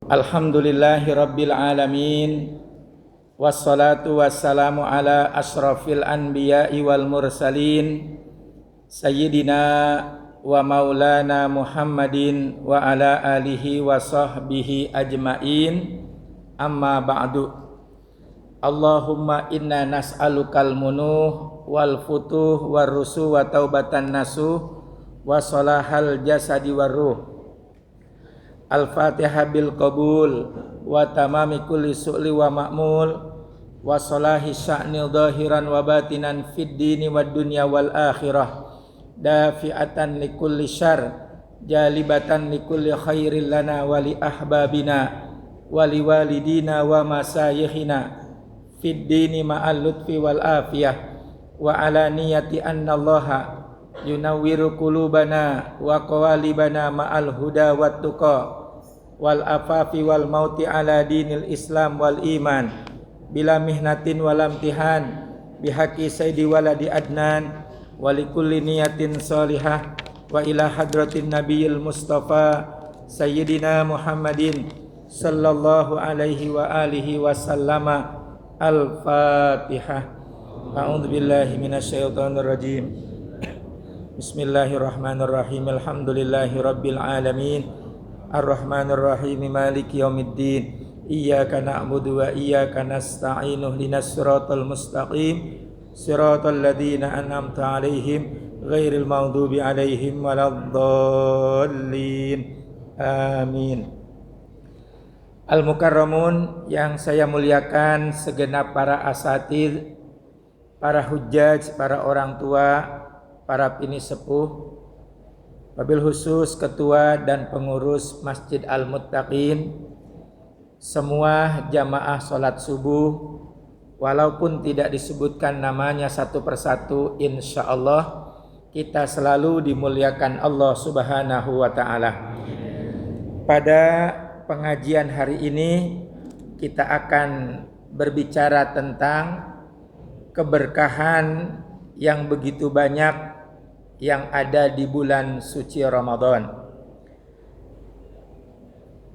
Alhamdulillahi rabbil alamin. Wassalatu wassalamu ala ashrafil anbiya'i wal mursalin Sayyidina wa maulana Muhammadin wa ala alihi wa sahbihi ajmain. Amma ba'du. Allahumma inna nas'alukal munuh wal futuh war rusuh wa taubatan nasuh wa salahal jasadi war ruh. Al-Fatihah bil qabul wa tamami kulli su'li wa ma'mul wa salahi sya'nil zahiran wa batinan fid dini wad dunya wal akhirah dafi'atan li kulli syarr jalibatan li kulli khairin lana wa li ahbabina wa li walidina wa masayikhina fid dini ma'al lutfi wal afiyah wa ala niyati annallaha yunawwiru qulubana wa qawalibana ma'al huda wat tuqa wal afafi wal mauti ala dinil islam wal iman bila mihnatin wal amtihan bihaqi sayyidi waladi adnan walikulli niyatin salihah wa ila hadratin nabiyil mustafa sayyidina muhammadin sallallahu alaihi wa alihi wa sallama. Al-Fatihah. A'udzu billahi minasyaitonir rajim. Bismillahirrahmanirrahim. Alhamdulillahi rabbil alamin. Ar-Rahmanir Rahim Maliki Yaumiddin. Iyyaka na'budu wa iyyaka nasta'in. Ihdinas siratal mustaqim. Siratal ladzina an'amta 'alaihim ghairil maghdubi 'alaihim waladdallin. Amin. Al-Mukarramun yang saya muliakan, segenap para asatidz, para hujjaj, para orang tua, para pini sepuh, wabil khusus ketua dan pengurus Masjid Al-Muttaqin, semua jamaah salat subuh, walaupun tidak disebutkan namanya satu persatu, insyaallah kita selalu dimuliakan Allah Subhanahu wa taala. Pada pengajian hari ini kita akan berbicara tentang keberkahan yang begitu banyak yang ada di bulan suci Ramadan.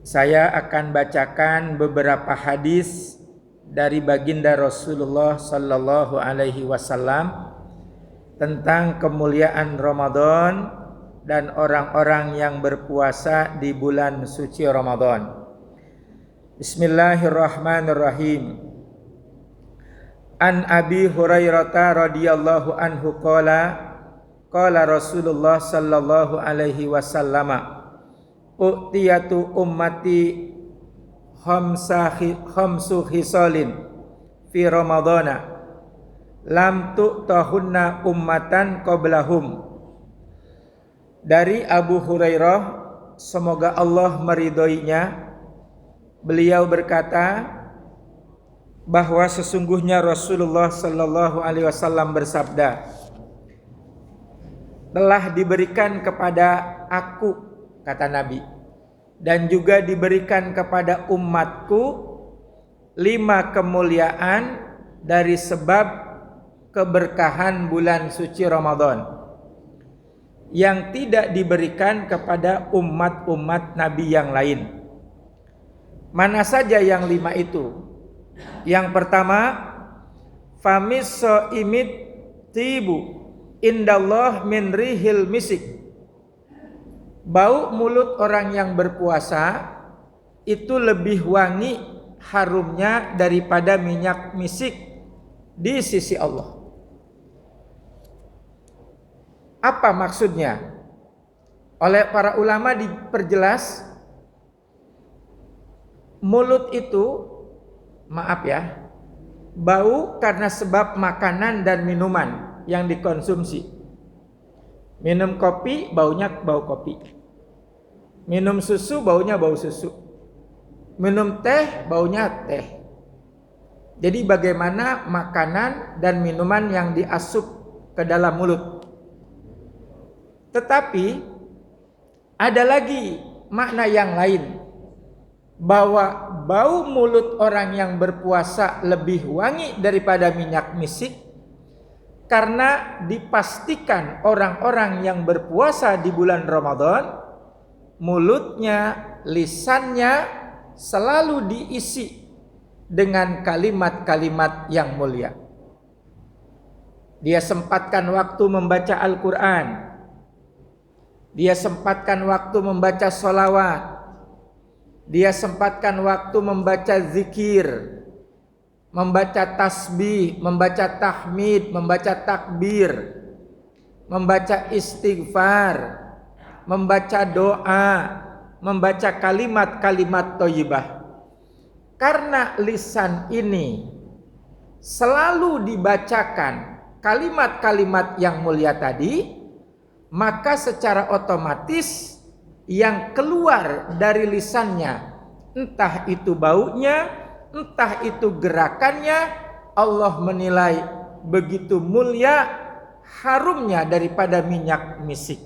Saya akan bacakan beberapa hadis dari baginda Rasulullah sallallahu alaihi wasallam tentang kemuliaan Ramadan dan orang-orang yang berpuasa di bulan suci Ramadan. Bismillahirrahmanirrahim. An Abi Hurairah radhiyallahu anhu qala Rasulullah sallallahu alaihi wasallam, u'tiyatu ummati khamsu khisalin fi ramadana lam tu'tahunna ummatan qablahum. Dari Abu Hurairah, semoga Allah meridhoinya, beliau berkata bahwa sesungguhnya Rasulullah sallallahu alaihi wasallam bersabda, telah diberikan kepada aku, kata Nabi, dan juga diberikan kepada umatku 5 kemuliaan dari sebab keberkahan bulan suci Ramadan yang tidak diberikan kepada umat-umat Nabi yang lain. Mana saja yang 5 itu? Yang pertama, famis so'imit tibu indallah min rihil misik. Bau mulut orang yang berpuasa itu lebih wangi harumnya daripada minyak misik di sisi Allah. Apa maksudnya? Oleh para ulama diperjelas, mulut itu, maaf ya, bau karena sebab makanan dan minuman yang dikonsumsi. Minum kopi, baunya bau kopi. Minum susu, baunya bau susu. Minum teh, baunya teh. Jadi bagaimana makanan dan minuman yang diasup ke dalam mulut. Tetapi ada lagi makna yang lain, bahwa bau mulut orang yang berpuasa lebih wangi daripada minyak misik, karena dipastikan orang-orang yang berpuasa di bulan Ramadan mulutnya, lisannya selalu diisi dengan kalimat-kalimat yang mulia. Dia sempatkan waktu membaca Al-Quran, dia sempatkan waktu membaca sholawat, dia sempatkan waktu membaca zikir, membaca tasbih, membaca tahmid, membaca takbir, membaca istighfar, membaca doa, membaca kalimat-kalimat thayyibah. Karena lisan ini selalu dibacakan kalimat-kalimat yang mulia tadi, maka secara otomatis yang keluar dari lisannya, entah itu baunya, entah itu gerakannya, Allah menilai begitu mulia, harumnya daripada minyak misik.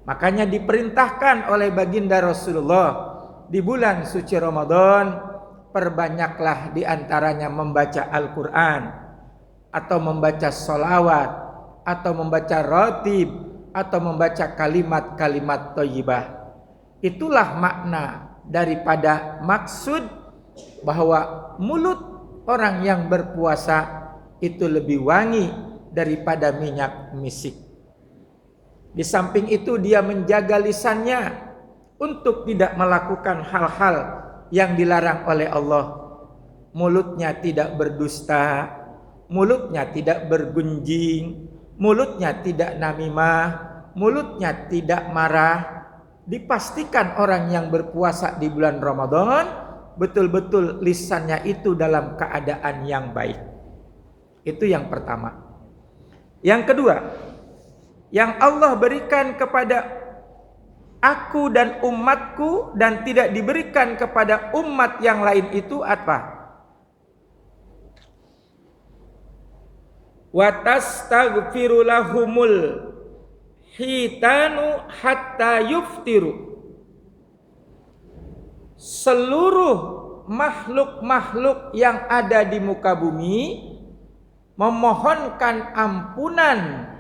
Makanya diperintahkan oleh baginda Rasulullah di bulan suci Ramadan, perbanyaklah diantaranya membaca Al-Quran, atau membaca sholawat, atau membaca ratib, atau membaca kalimat-kalimat thayyibah. Itulah makna daripada maksud bahwa mulut orang yang berpuasa itu lebih wangi daripada minyak misik. Di samping itu dia menjaga lisannya untuk tidak melakukan hal-hal yang dilarang oleh Allah. Mulutnya tidak berdusta, mulutnya tidak bergunjing, mulutnya tidak namimah, mulutnya tidak marah. Dipastikan orang yang berpuasa di bulan Ramadan betul-betul lisannya itu dalam keadaan yang baik. Itu yang pertama. Yang kedua, yang Allah berikan kepada aku dan umatku dan tidak diberikan kepada umat yang lain itu apa? Wa tastaghfiru lahumul hitanu hatta yuftiru. Seluruh makhluk-makhluk yang ada di muka bumi memohonkan ampunan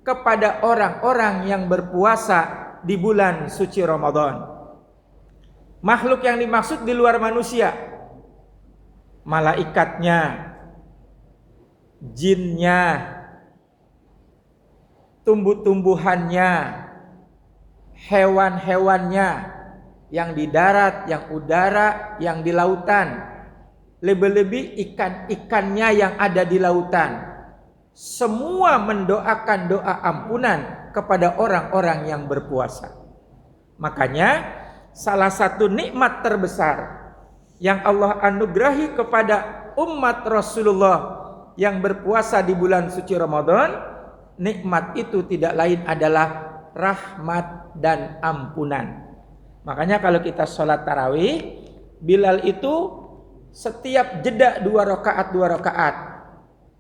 kepada orang-orang yang berpuasa di bulan suci Ramadan. Makhluk yang dimaksud di luar manusia, malaikatnya, jinnya, tumbuh-tumbuhannya, hewan-hewannya, yang di darat, yang udara, yang di lautan, lebih-lebih ikan-ikannya yang ada di lautan. Semua mendoakan doa ampunan kepada orang-orang yang berpuasa. Makanya salah satu nikmat terbesar yang Allah anugerahi kepada umat Rasulullah yang berpuasa di bulan suci Ramadan, nikmat itu tidak lain adalah rahmat dan ampunan. Makanya kalau kita sholat tarawih, Bilal itu setiap jeda 2 rakaat,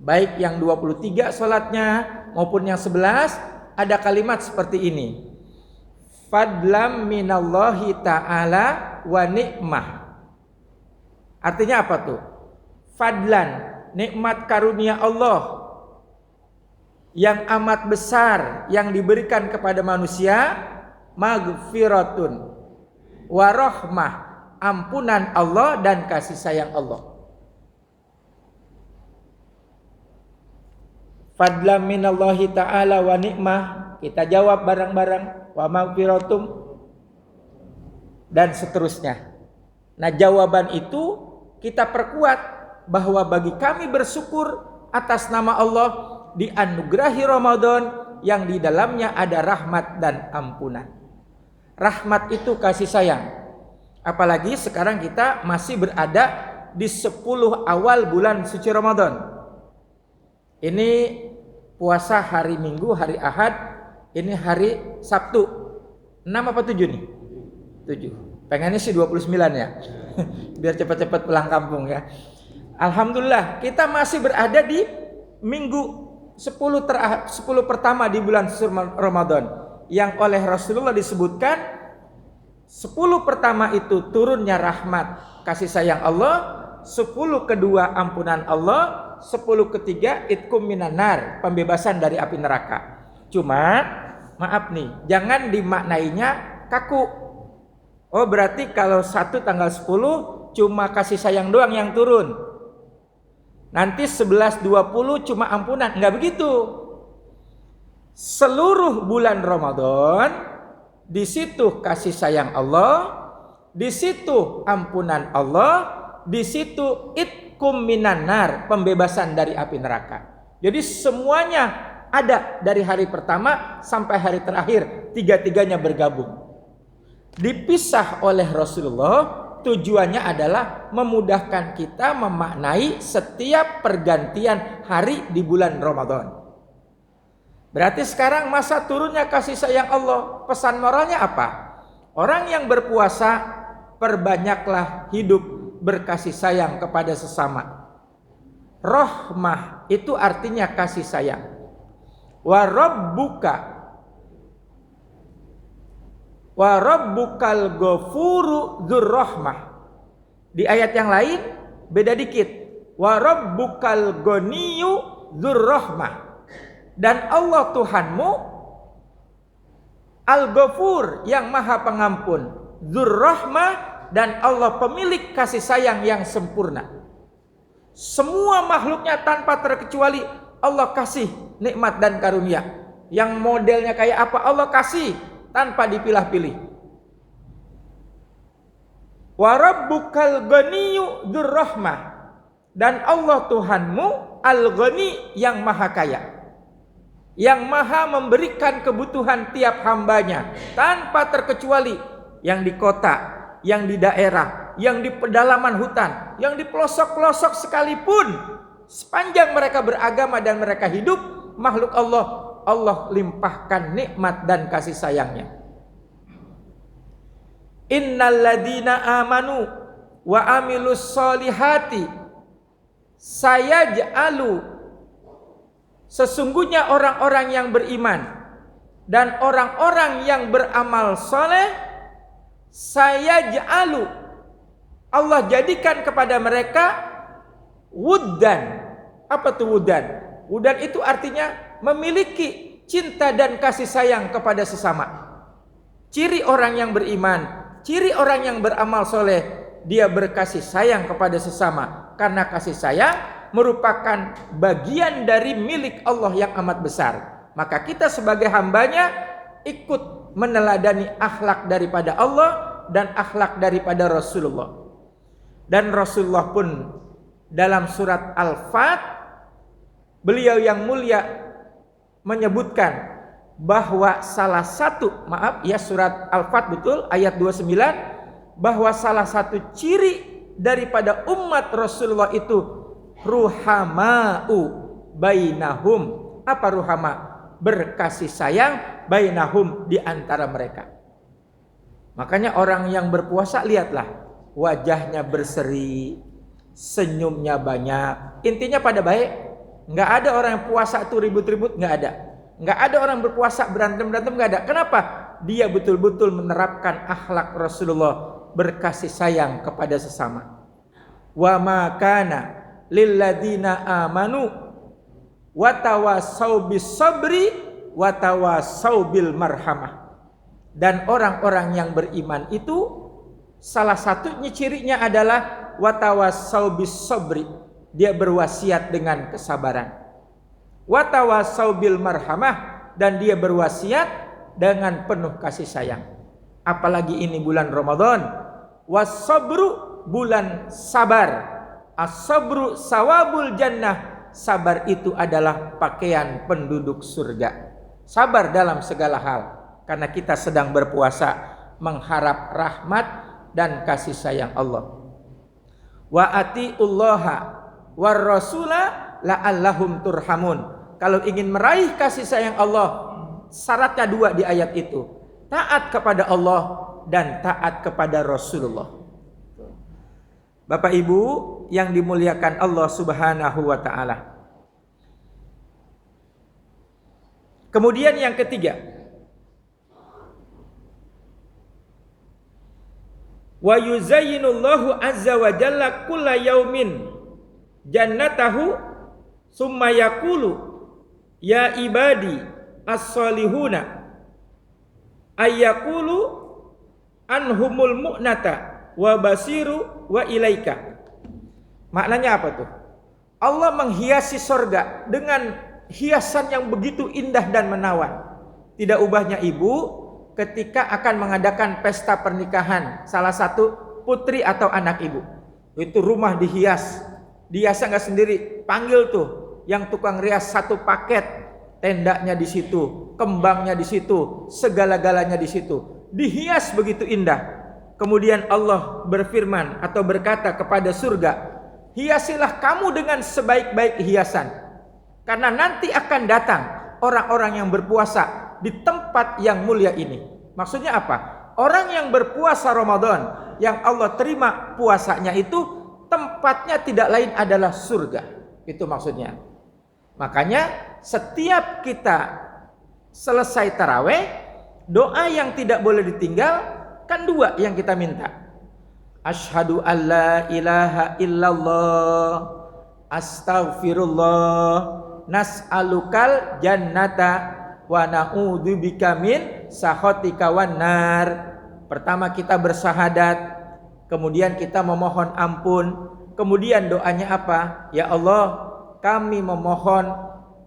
baik yang 23 sholatnya maupun yang 11, ada kalimat seperti ini. Fadlam minallahi ta'ala wa ni'mah. Artinya apa tuh? Fadlan, nikmat karunia Allah yang amat besar yang diberikan kepada manusia, maghfiratun wa rahmah, ampunan Allah dan kasih sayang Allah. Fadlam minallahi ta'ala wa ni'mah, kita jawab bareng-bareng, wa maghfiratum, dan seterusnya. Nah, jawaban itu kita perkuat bahwa bagi kami bersyukur atas nama Allah dianugerahi Ramadan yang di dalamnya ada rahmat dan ampunan. Rahmat itu kasih sayang. Apalagi sekarang kita masih berada di 10 awal bulan suci Ramadan. Ini puasa hari Minggu, hari Ahad, ini hari Sabtu. 6 apa 7 nih? 7. Pengennya sih 29 ya. Biar cepat-cepat pulang kampung ya. Alhamdulillah kita masih berada di minggu 10 pertama di bulan Ramadan, yang oleh Rasulullah disebutkan 10 pertama itu turunnya rahmat kasih sayang Allah, 10 kedua ampunan Allah, 10 ketiga itkum minan nar, pembebasan dari api neraka. Cuma maaf nih, jangan dimaknainya kaku. Oh berarti kalau 1 tanggal 10 cuma kasih sayang doang yang turun. Nanti 11, 20 cuma ampunan. Enggak begitu. Seluruh bulan Ramadan di situ kasih sayang Allah, di situ ampunan Allah, di situ itkum minan nar, pembebasan dari api neraka. Jadi semuanya ada dari hari pertama sampai hari terakhir, tiga-tiganya bergabung. Dipisah oleh Rasulullah, tujuannya adalah memudahkan kita memaknai setiap pergantian hari di bulan Ramadan. Berarti sekarang masa turunnya kasih sayang Allah. Pesan moralnya apa? Orang yang berpuasa, perbanyaklah hidup berkasih sayang kepada sesama. Rahmah itu artinya kasih sayang. Wa rabbukal ghafuru dzurrahmah. Di ayat yang lain beda dikit. Wa rabbukal ghaniyyu dzurrahmah. Dan Allah Tuhanmu Al-Ghafur yang maha pengampun, Dzurrahmah, dan Allah pemilik kasih sayang yang sempurna. Semua makhluknya tanpa terkecuali Allah kasih nikmat dan karunia. Yang modelnya kayak apa Allah kasih tanpa dipilah-pilih. Wa rabbukal ghaniyyu dzurrahmah, dan Allah Tuhanmu Al-Ghani yang maha kaya, yang maha memberikan kebutuhan tiap hambanya tanpa terkecuali, yang di kota, yang di daerah, yang di pedalaman hutan, yang di pelosok-pelosok sekalipun, sepanjang mereka beragama dan mereka hidup, makhluk Allah limpahkan nikmat dan kasih sayangnya. Innalladzina amanu wa amilus solihati sayaj'alu, sesungguhnya orang-orang yang beriman dan orang-orang yang beramal soleh, sayaj'alu, Allah jadikan kepada mereka wuddan. Apa tuh wuddan? Wuddan itu artinya memiliki cinta dan kasih sayang kepada sesama. Ciri orang yang beriman, ciri orang yang beramal soleh, dia berkasih sayang kepada sesama. Karena kasih sayang merupakan bagian dari milik Allah yang amat besar. Maka kita sebagai hambanya ikut meneladani akhlak daripada Allah dan akhlak daripada Rasulullah. Dan Rasulullah pun dalam surat Al-Fat, beliau yang mulia menyebutkan bahwa salah satu, surat Al-Fat betul ayat 29, bahwa salah satu ciri daripada umat Rasulullah itu ruhama'u bainahum. Apa ruhama? Berkasih sayang bainahum, di antara mereka. Makanya orang yang berpuasa, lihatlah wajahnya berseri, senyumnya banyak, intinya pada baik. Nggak ada orang yang puasa itu ribut-ribut, nggak ada. Nggak ada orang berpuasa berantem-berantem, nggak ada. Kenapa? Dia betul-betul menerapkan akhlak Rasulullah, berkasih sayang kepada sesama. Wa ma kana lilladzina amanu watawasau bis sabri watawasau bil marhamah. Dan orang-orang yang beriman itu salah satunya cirinya adalah watawasau bis sabri, dia berwasiat dengan kesabaran. Watawasau bil marhamah, dan dia berwasiat dengan penuh kasih sayang. Apalagi ini bulan Ramadan, wasabru, bulan sabar. As-sabru sawabul jannah, sabar itu adalah pakaian penduduk surga. Sabar dalam segala hal, karena kita sedang berpuasa mengharap rahmat dan kasih sayang Allah. Wa atiullaha war rasula la'allahum turhamun. Kalau ingin meraih kasih sayang Allah, syaratnya 2 di ayat itu. Taat kepada Allah dan taat kepada Rasulullah. Bapak Ibu yang dimuliakan Allah Subhanahu wa ta'ala. Kemudian yang ketiga, wa yuzayyinullahu azza wa jalla kulla yaumin jannatahu summa yaqulu ya ibadi as-salihuna ayyaqulu anhumul mu'nata wa basiru wa ilaika. Maknanya apa tuh? Allah menghiasi sorga dengan hiasan yang begitu indah dan menawan. Tidak ubahnya ibu ketika akan mengadakan pesta pernikahan salah satu putri atau anak ibu. Itu rumah dihias. Dihiasnya nggak sendiri, panggil tuh yang tukang rias satu paket. Tendanya di situ, kembangnya di situ, segala-galanya di situ. Dihias begitu indah. Kemudian Allah berfirman atau berkata kepada surga, hiasilah kamu dengan sebaik-baik hiasan. Karena nanti akan datang orang-orang yang berpuasa di tempat yang mulia ini. Maksudnya apa? Orang yang berpuasa Ramadan, yang Allah terima puasanya itu, tempatnya tidak lain adalah surga. Itu maksudnya. Makanya setiap kita selesai taraweh, doa yang tidak boleh ditinggal kan dua yang kita minta. Asyhadu alla ilaha illallah astaghfirullah nas'alukal jannata wa na'udzubika min sakhatika wan nar. Pertama kita bersahadat, kemudian kita memohon ampun, kemudian doanya apa? Ya Allah, kami memohon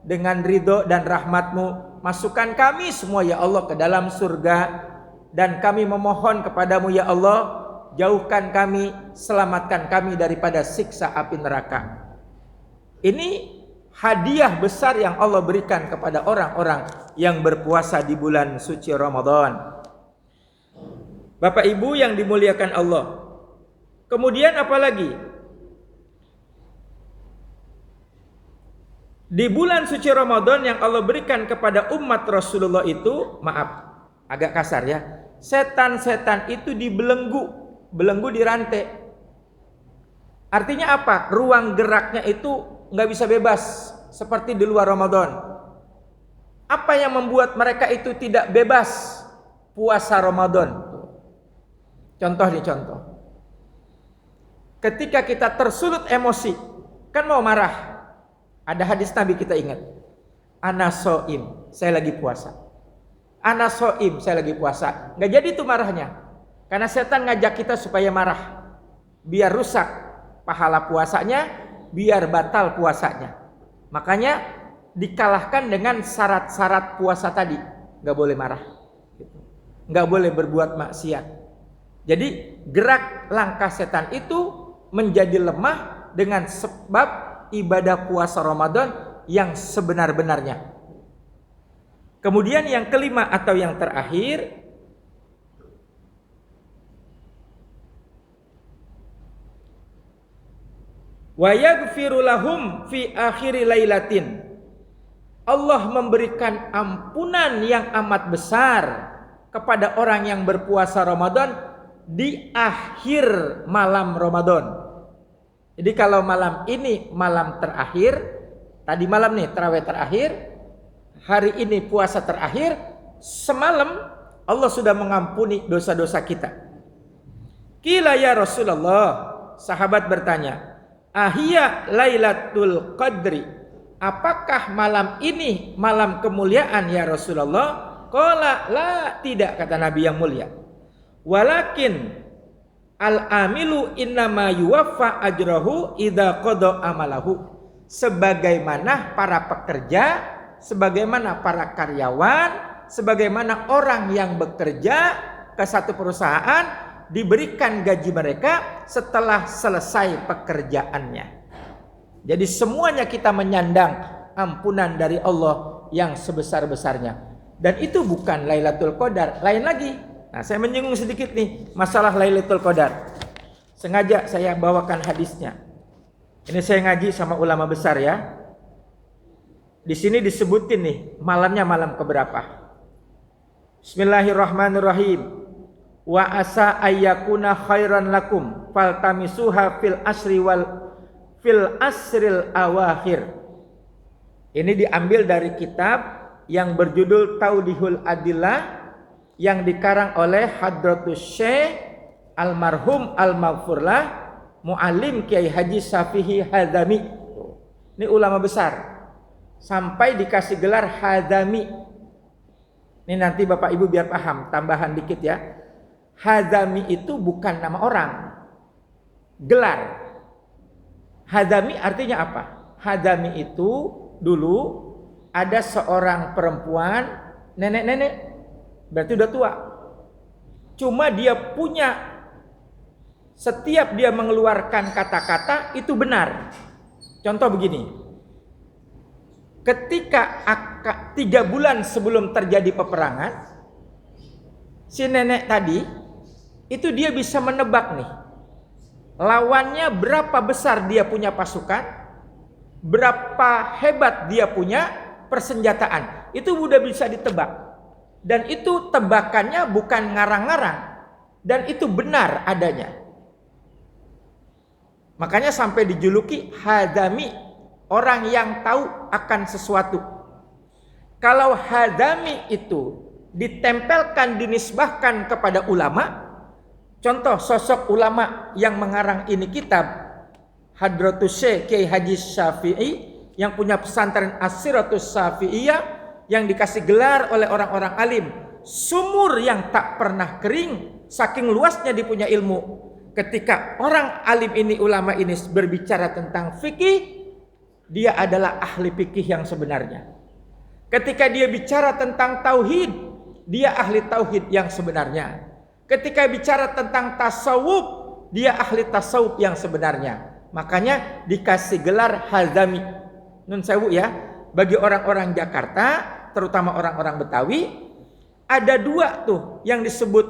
dengan ridho dan rahmat-Mu, masukkan kami semua ya Allah ke dalam surga, dan kami memohon kepadamu ya Allah, jauhkan kami, selamatkan kami daripada siksa api neraka. Ini hadiah besar yang Allah berikan kepada orang-orang yang berpuasa di bulan suci Ramadan. Bapak Ibu yang dimuliakan Allah. Kemudian apa lagi? Di bulan suci Ramadan yang Allah berikan kepada umat Rasulullah itu, maaf, agak kasar ya, setan-setan itu dibelenggu, belenggu dirantai. Artinya apa? Ruang geraknya itu nggak bisa bebas seperti di luar Ramadan. Apa yang membuat mereka itu tidak bebas puasa Ramadan? Contoh nih, contoh. Ketika kita tersulut emosi, kan mau marah. Ada hadis Nabi kita ingat. Ana so'im, saya lagi puasa. Ana so'im, saya lagi puasa. Nggak jadi tuh marahnya. Karena setan ngajak kita supaya marah. Biar rusak pahala puasanya, biar batal puasanya. Makanya dikalahkan dengan syarat-syarat puasa tadi. Nggak boleh marah. Nggak boleh berbuat maksiat. Jadi gerak langkah setan itu menjadi lemah dengan sebab ibadah puasa Ramadan yang sebenar-benarnya. Kemudian yang kelima atau yang terakhir, wa yaghfiru lahum fi akhiri lailatin. Allah memberikan ampunan yang amat besar kepada orang yang berpuasa Ramadan di akhir malam Ramadan. Jadi kalau malam ini malam terakhir, tadi malam nih tarawih terakhir, hari ini puasa terakhir, semalam Allah sudah mengampuni dosa-dosa kita. Qila ya Rasulullah, sahabat bertanya, ahia lailatul qadri, apakah malam ini malam kemuliaan ya Rasulullah? Qala la, tidak, kata Nabi yang mulia. Walakin al-amilu innama yuwaffa ajrahu idza qada amalahu. Sebagaimana para pekerja, sebagaimana para karyawan, sebagaimana orang yang bekerja ke satu perusahaan diberikan gaji mereka setelah selesai pekerjaannya. Jadi semuanya kita menyandang ampunan dari Allah yang sebesar-besarnya. Dan itu bukan Lailatul Qadar, lain lagi. Nah, saya menyinggung sedikit nih masalah Lailatul Qadar. Sengaja saya bawakan hadisnya. Ini saya ngaji sama ulama besar ya. Di sini disebutin nih malamnya malam keberapa. Bismillahirrahmanirrahim. Wa asa ayyakuna khairan lakum faltamisuha fil asril awakhir. Ini diambil dari kitab yang berjudul Taudihul Adillah yang dikarang oleh Hadratus Syekh Almarhum Al-Maghfurlah Muallim Kiai Haji Syafi'i Hadzami. Ini ulama besar. Sampai dikasih gelar Hadzami. Ini nanti Bapak Ibu biar paham, tambahan dikit ya. Hazami itu bukan nama orang, gelar. Hazami artinya apa? Hazami itu dulu ada seorang perempuan, nenek-nenek, berarti udah tua. Cuma dia punya, setiap dia mengeluarkan kata-kata itu benar. Contoh begini, ketika 3 bulan sebelum terjadi peperangan, si nenek tadi itu dia bisa menebak nih, lawannya berapa besar dia punya pasukan, berapa hebat dia punya persenjataan, itu udah bisa ditebak. Dan itu tebakannya bukan ngarang-ngarang, dan itu benar adanya. Makanya sampai dijuluki Hazami, orang yang tahu akan sesuatu. Kalau Hazami itu ditempelkan, dinisbahkan kepada ulama, contoh sosok ulama yang mengarang ini kitab, Hadratus Syekh Kiai Haji Syafi'i, yang punya pesantren As-Siratus Syafi'iyah, yang dikasih gelar oleh orang-orang alim, sumur yang tak pernah kering, saking luasnya dia punya ilmu. Ketika orang alim ini, ulama ini berbicara tentang fikih, dia adalah ahli fikih yang sebenarnya. Ketika dia bicara tentang tauhid, dia ahli tauhid yang sebenarnya. Ketika bicara tentang tasawuf, dia ahli tasawuf yang sebenarnya. Makanya dikasih gelar Hazami. Nun sewu ya, bagi orang-orang Jakarta, terutama orang-orang Betawi, ada 2 tuh yang disebut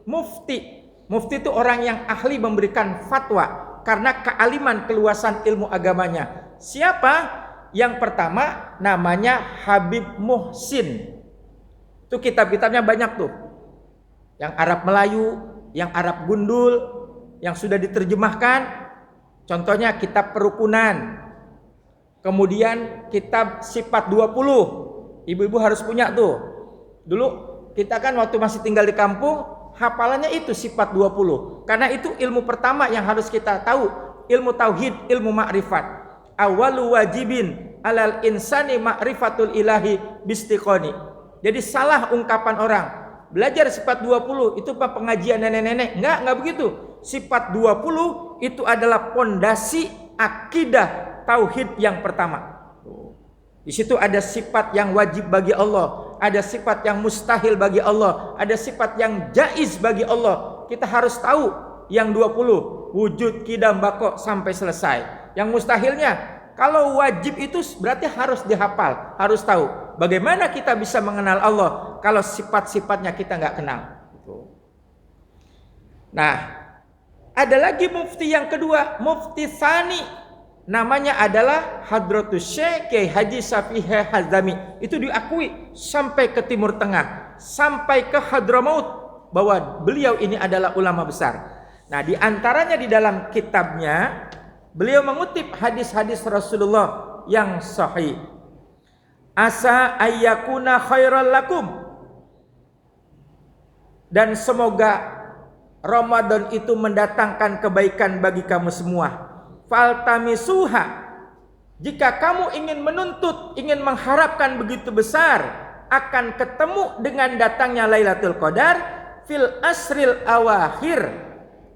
mufti. Mufti itu orang yang ahli memberikan fatwa karena kealiman, keluasan ilmu agamanya. Siapa? Yang pertama namanya Habib Muhsin. Itu kitab-kitabnya banyak tuh. Yang Arab Melayu, yang Arab Gundul, yang sudah diterjemahkan. Contohnya kitab Perukunan. Kemudian kitab Sifat 20. Ibu-ibu harus punya tuh. Dulu kita kan waktu masih tinggal di kampung, hafalannya itu Sifat 20. Karena itu ilmu pertama yang harus kita tahu, ilmu tauhid, ilmu makrifat. Awalu wajibin alal insani ma'rifatul ilahi bistiqoni. Jadi salah ungkapan orang, belajar Sifat 20 itu pengajian nenek-nenek. Enggak begitu. Sifat 20 itu adalah pondasi akidah tauhid yang pertama. Di situ ada sifat yang wajib bagi Allah, ada sifat yang mustahil bagi Allah, ada sifat yang jaiz bagi Allah. Kita harus tahu yang 20, wujud, qidam, baqo sampai selesai. Yang mustahilnya, kalau wajib itu berarti harus dihafal, harus tahu. Bagaimana kita bisa mengenal Allah kalau sifat-sifatnya kita nggak kenal? Nah, ada lagi mufti yang kedua, mufti tsani. Namanya adalah Hadratus Syekh Kiai Haji Syafi'i Hazami. Itu diakui sampai ke Timur Tengah, sampai ke Hadramaut, bahwa beliau ini adalah ulama besar. Nah, di antaranya di dalam kitabnya, beliau mengutip hadis-hadis Rasulullah yang sahih. Asa ayyakuna khairal lakum. Dan semoga Ramadan itu mendatangkan kebaikan bagi kamu semua. Faltamisuha. Jika kamu ingin menuntut, ingin mengharapkan begitu besar akan ketemu dengan datangnya Lailatul Qadar fil asril awakhir.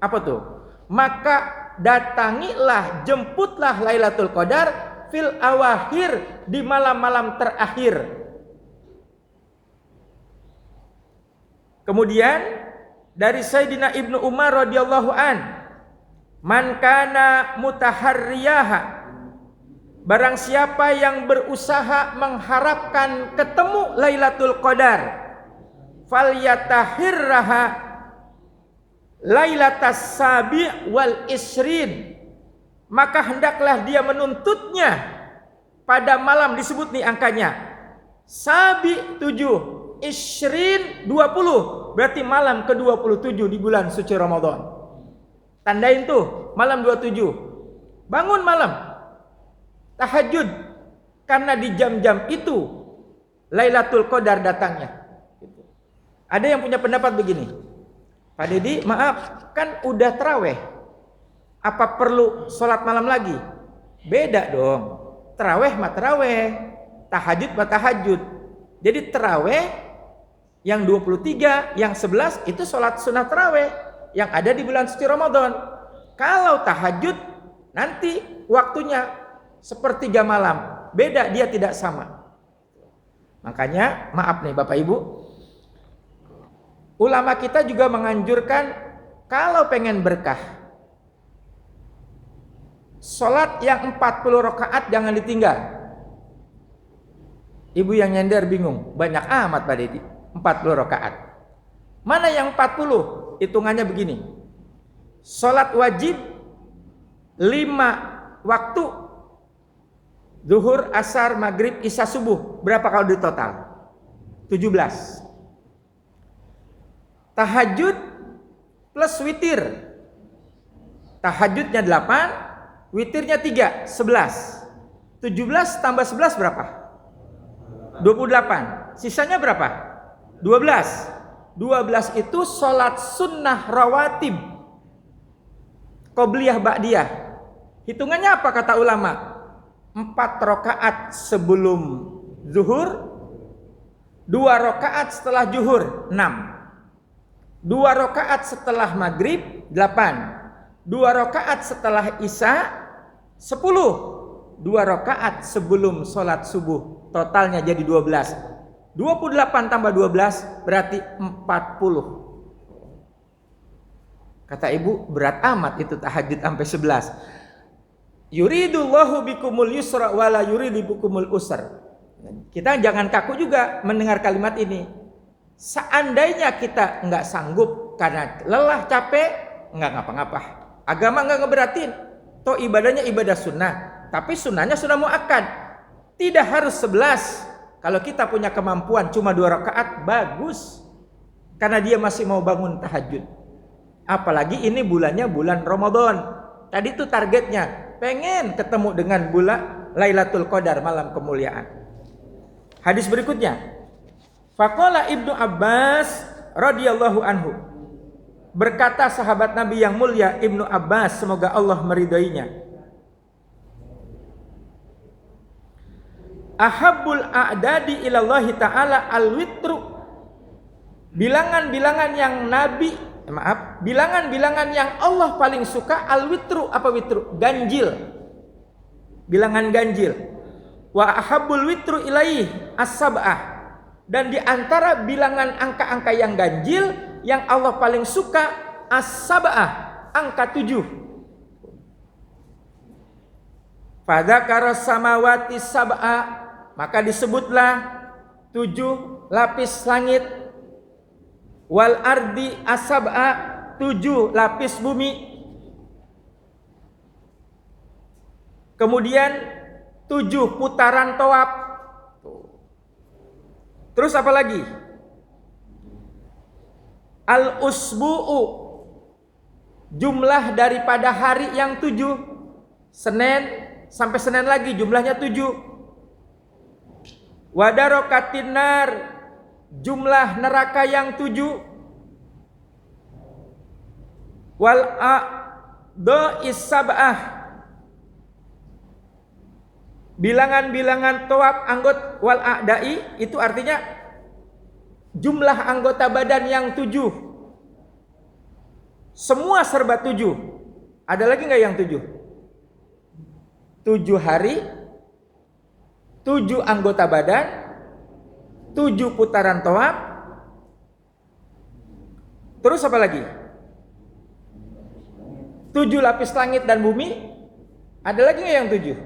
Apa tuh? Maka datangilah, jemputlah Lailatul Qadar fil awakhir, di malam-malam terakhir. Kemudian dari Sayyidina Ibnu Umar radhiyallahu an, man kana mutaharriyaha, barang siapa yang berusaha mengharapkan ketemu Lailatul Qadar, falyatahirraha lailatas sabi' wal isrin, maka hendaklah dia menuntutnya pada malam disebut nih angkanya, sabi 7, isrin 20, berarti malam ke-27 di bulan suci Ramadan. Tandain tuh malam 27. Bangun malam, tahajud, karena di jam-jam itu Lailatul Qadar datangnya. Ada yang punya pendapat begini, Pak Dedi, maaf, kan udah terawih, apa perlu sholat malam lagi? Beda dong. Terawih mah terawih, tahajud mah tahajud. Jadi terawih Yang 23, yang 11 itu sholat sunat tarawih yang ada di bulan suci Ramadan. Kalau tahajud nanti waktunya sepertiga malam, beda, dia tidak sama. Makanya maaf nih Bapak Ibu, ulama kita juga menganjurkan kalau pengen berkah, sholat yang 40 rakaat jangan ditinggal. Ibu yang nyender bingung, banyak amat Pak Dedi, 40 rakaat. Mana yang 40? Hitungannya begini. Sholat wajib 5 waktu, zuhur, asar, maghrib, isya, subuh. Berapa kalau di total? 17. Tahajud plus witir. Tahajudnya 8, witirnya 3, 11. 17 tambah 11 berapa? 28. Sisanya berapa? 12. 12 itu sholat sunnah rawatib, qobliyah ba'diyah. Hitungannya apa kata ulama? 4 rakaat sebelum zuhur, 2 rakaat setelah zuhur, 6. 2 rakaat setelah maghrib, 8. 2 rakaat setelah isya, 10. 2 rakaat sebelum sholat subuh, totalnya jadi 12. 28 tambah 12 berarti 40. Kata ibu, berat amat itu tahajud sampai 11. Yuridullahu bikumul yusra wala yuridu bikumul usra. Kita jangan kaku juga mendengar kalimat ini. Seandainya kita nggak sanggup karena lelah, capek, nggak ngapa-ngapa. Agama nggak ngeberatin. Toh ibadahnya ibadah sunnah, tapi sunnahnya sunnah muakkad. Tidak harus 11. Kalau kita punya kemampuan cuma 2 rakaat, bagus. Karena dia masih mau bangun tahajud. Apalagi ini bulannya bulan Ramadan. Tadi itu targetnya, pengen ketemu dengan bulan Lailatul Qadar, malam kemuliaan. Hadis berikutnya. Faqala Ibnu Abbas radhiyallahu anhu. Berkata sahabat Nabi yang mulia Ibnu Abbas, semoga Allah meridainya. Ahabbul a'dadi ilallahi ta'ala al-witru. Bilangan-bilangan yang bilangan-bilangan yang Allah paling suka al-witru. Apa witru? Ganjil. Bilangan ganjil. Wa ahabbul witru ilaih as-sab'ah. Dan di antara bilangan angka-angka yang ganjil yang Allah paling suka as-sab'ah, angka 7. Fadzakara samawati sab'a, maka disebutlah 7 lapis langit, wal ardi asab'a, 7 lapis bumi, kemudian 7 putaran tawaf. Terus apa lagi? Al usbu'u, jumlah daripada hari yang 7, Senin sampai Senin lagi jumlahnya 7. Wadarokatin nar, jumlah neraka yang 7. Wal a'dha'is sab'ah, bilangan-bilangan tawaf anggota. Wal a'da'i itu artinya jumlah anggota badan yang 7. Semua serba 7. Ada lagi nggak yang 7? 7 hari, 7 anggota badan, 7 putaran tawaf. Terus apa lagi? 7 lapis langit dan bumi. Ada lagi nggak yang 7?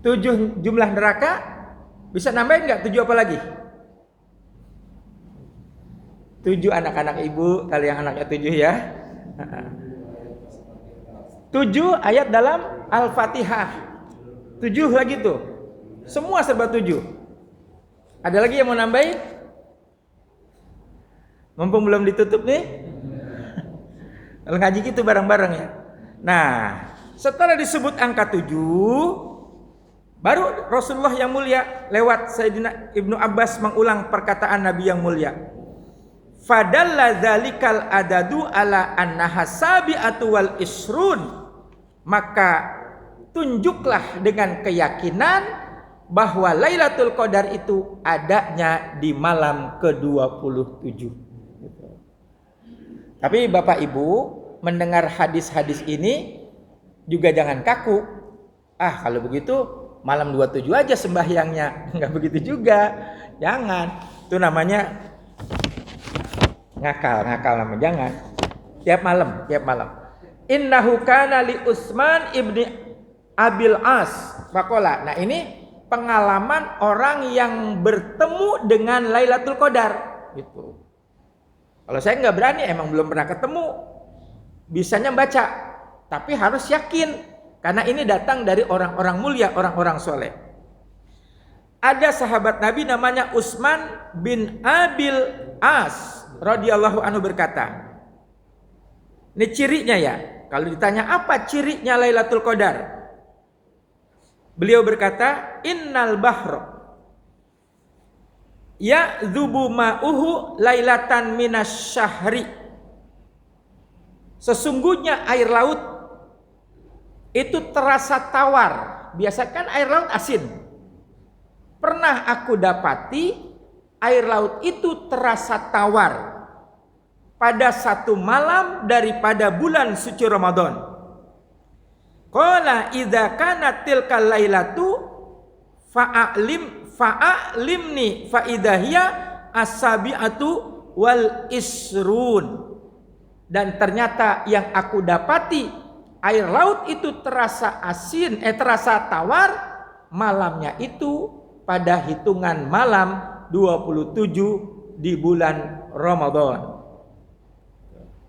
7 jumlah neraka. Bisa nambahin nggak 7 apa lagi? 7 anak-anak ibu, kali yang anaknya 7 ya. 7 ayat dalam Al-Fatihah. 7 lagi tuh. Semua serba 7. Ada lagi yang mau nambahin? Mumpung belum ditutup nih. Kalau ngaji gitu bareng-bareng ya. Nah, setelah disebut angka 7, baru Rasulullah yang mulia lewat Sayyidina Ibnu Abbas mengulang perkataan Nabi yang mulia. Fadalla dzalikal adadu ala annaha sabi'atu wal isrun. Maka tunjuklah dengan keyakinan bahwa Lailatul Qadar itu adanya di malam ke-27. Tapi Bapak Ibu mendengar hadis-hadis ini juga jangan kaku. Kalau begitu malam 27 aja sembahyangnya. Enggak begitu juga. Jangan. Itu namanya ngakal namanya. Jangan. Tiap malam. Innahu kana li Utsman ibni Abil As faqala. Nah, ini pengalaman orang yang bertemu dengan Lailatul Qadar gitu. Kalau saya nggak berani, emang belum pernah ketemu. Bisanya baca, tapi harus yakin karena ini datang dari orang-orang mulia, orang-orang soleh. Ada sahabat Nabi namanya Utsman bin Abil As radhiyallahu anhu berkata, ini cirinya ya. Kalau ditanya apa cirinya Lailatul Qadar, beliau berkata, innal bahra ya'dzubu ma'uhu lailatan minas syahri. Sesungguhnya air laut itu terasa tawar. Biasa kan air laut asin. Pernah aku dapati air laut itu terasa tawar pada satu malam daripada bulan suci Ramadan. Qala idza kanat tilkal lailatu fa'alimni fa idza hiya as-sabi'atu wal isrun. Dan ternyata yang aku dapati air laut itu terasa terasa tawar malamnya itu pada hitungan malam 27 di bulan Ramadan.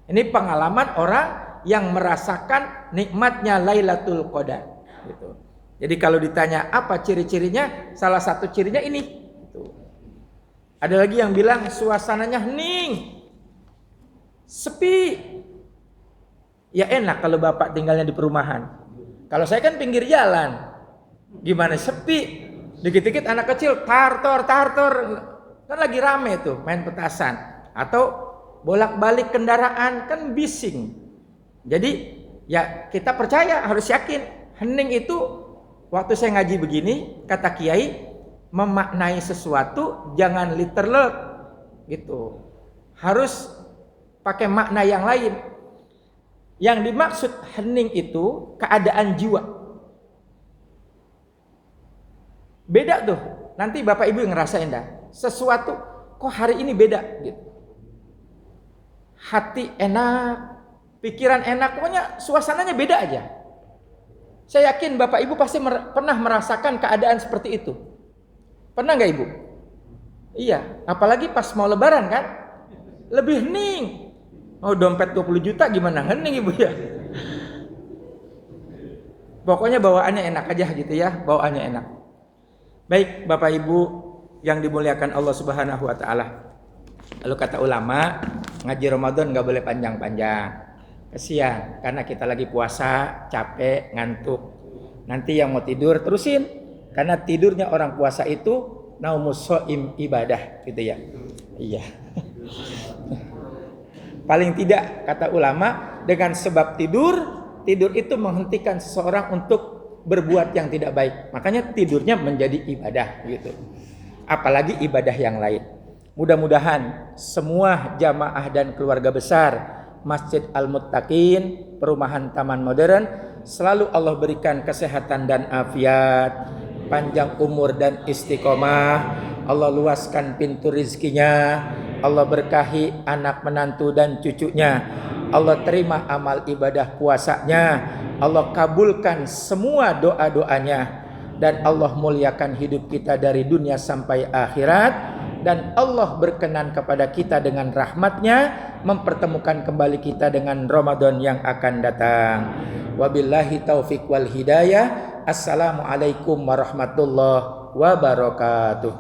Ini pengalaman orang yang merasakan nikmatnya Lailatul Qadar gitu. Jadi kalau ditanya apa ciri-cirinya, salah satu cirinya ini gitu. Ada lagi yang bilang suasananya hening, sepi. Ya enak kalau Bapak tinggalnya di perumahan. Kalau saya kan pinggir jalan, gimana sepi. Dikit-dikit anak kecil tartor kan lagi rame tuh main petasan atau bolak-balik kendaraan kan bising. Jadi ya kita percaya, harus yakin. Hening itu waktu saya ngaji begini, kata Kiai, memaknai sesuatu jangan literally gitu. Harus pakai makna yang lain. Yang dimaksud hening itu keadaan jiwa. Beda tuh. Nanti Bapak Ibu yang ngerasain dah. Sesuatu kok hari ini beda gitu. Hati enak, pikiran enak, pokoknya suasananya beda aja. Saya yakin Bapak Ibu pasti pernah merasakan keadaan seperti itu. Pernah nggak Ibu? Iya, apalagi pas mau lebaran kan? Lebih hening. Oh, dompet 20 juta gimana hening Ibu ya? Pokoknya bawaannya enak aja gitu ya, bawaannya enak. Baik Bapak Ibu yang dimuliakan Allah Subhanahu wa taala. Lalu kata ulama, ngaji Ramadan nggak boleh panjang-panjang. Kesian, karena kita lagi puasa, capek, ngantuk. Nanti yang mau tidur terusin, karena tidurnya orang puasa itu naumus shaim ibadah, gitu ya. Iya. Paling tidak kata ulama, dengan sebab tidur itu menghentikan seseorang untuk berbuat yang tidak baik. Makanya tidurnya menjadi ibadah, gitu. Apalagi ibadah yang lain. Mudah-mudahan semua jamaah dan keluarga besar Masjid Al-Muttaqin, perumahan Taman Modern, selalu Allah berikan kesehatan dan afiat, panjang umur dan istiqomah. Allah luaskan pintu rizkinya, Allah berkahi anak menantu dan cucunya, Allah terima amal ibadah puasanya, Allah kabulkan semua doa-doanya, dan Allah muliakan hidup kita dari dunia sampai akhirat. Dan Allah berkenan kepada kita dengan rahmatnya, mempertemukan kembali kita dengan Ramadan yang akan datang. Wabillahi taufiq wal hidayah. Assalamualaikum warahmatullahi wabarakatuh.